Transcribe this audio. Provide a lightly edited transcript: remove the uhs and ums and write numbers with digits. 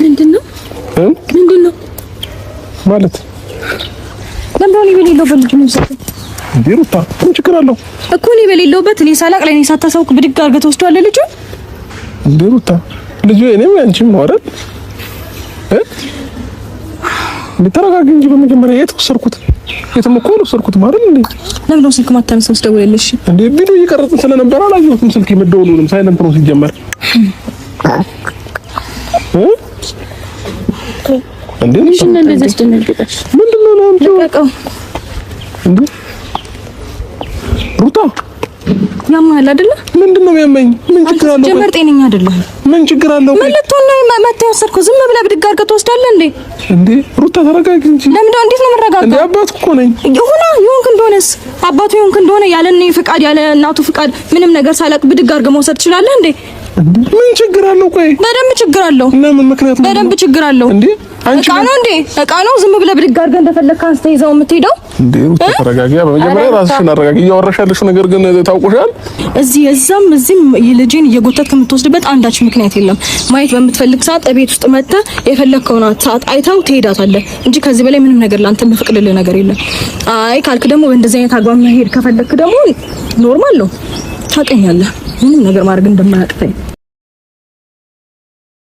ምንድነው ማለት ለምንድነው በሌለውበት ልጅ ነው ሰጠኝ እንዴ ሩታ ምን ችግር አለው እኮ እኔ በሌለውበት እኔ ሳላቅ ለኔ ሳታሳውቅ ብድግ አድርገህ ትወስደዋለህ ልጁ እንዴ ሩታ ልጁ እኔም አንቺም ነው አይደል ተረጋጊ እንጂ በመጀመሪያ የተወሰድኩት የተመኮረሰርኩት ማለት እንዴ ለምን ነው ስልክ ማታነሳው ስደውልልሽ እንዴ ቪዲዮ እየቀረጽን ስለነበር አላየሁትም ስልክ የመደወሉንም ሳይለንት ነው ሲጀመር እንዴ ምንድነው እንደዚህ አስደነግጠሽ ምንድነው ለምንድነው እንዴ ሩታ ያማል አይደለ ምንድነው የሚያመኝ ምን ችግር አለው ጀመር ጤነኛ አይደለም ምን ችግር አለው ማለት ነው መተው ወሰድኩ ዝም ብለህ ብድግ አድርገህ ትወስዳለህ እንዴ ሩታ ተረጋጊ እንጂ ለምን እንዴት ነው መረጋጋት እንዴ አባቱ እኮ ነኝ ይሁን እንደሆነስ አባቱ ይሁን እንደሆነ ያለ እኔ ፍቃድ ያለ እናቱ ፍቃድ ምንም ነገር ሳላቅ ብድግ አድርገህ መውሰድ ትችላለህ እንዴ ምን ችግር አለው ቆይ በደንብ ችግር አለው እና ምን ምክንያት ነው በደንብ ችግር አለው እንዴ አንቺ እቃ ነው ዝም ብለህ ብድግ አድርገህ እንደፈለግህ አንስተህ ይዘው የምትሄደው እንዴ ሩታ ተረጋጊ በመጀመሪያ ራስሽን አረጋጊ እያወራሽ ያለሽው ነገር ግን ታውቁሻል እዚህም ልጄን እየጎተትክ የምትወስድበት አንዳች ምክንያት የለም ማየት በምትፈልግ ሰዓት ቤት ውስጥ መተህ የፈለግከውን ሰዓት አይተው ትሄዳታለህ እንጂ ከዚህ በላይ ምንም ነገር ላንተ በፍቅድልህ ነገር የለም አይ ካልክ ደግሞ በእንደዚህ አይነት አግባብ መሄድ ከፈለግክ ደግሞ ኖርማል ነው ታውቀኛለህ ምንም ነገር ማድረግ እንደማያቅተኝ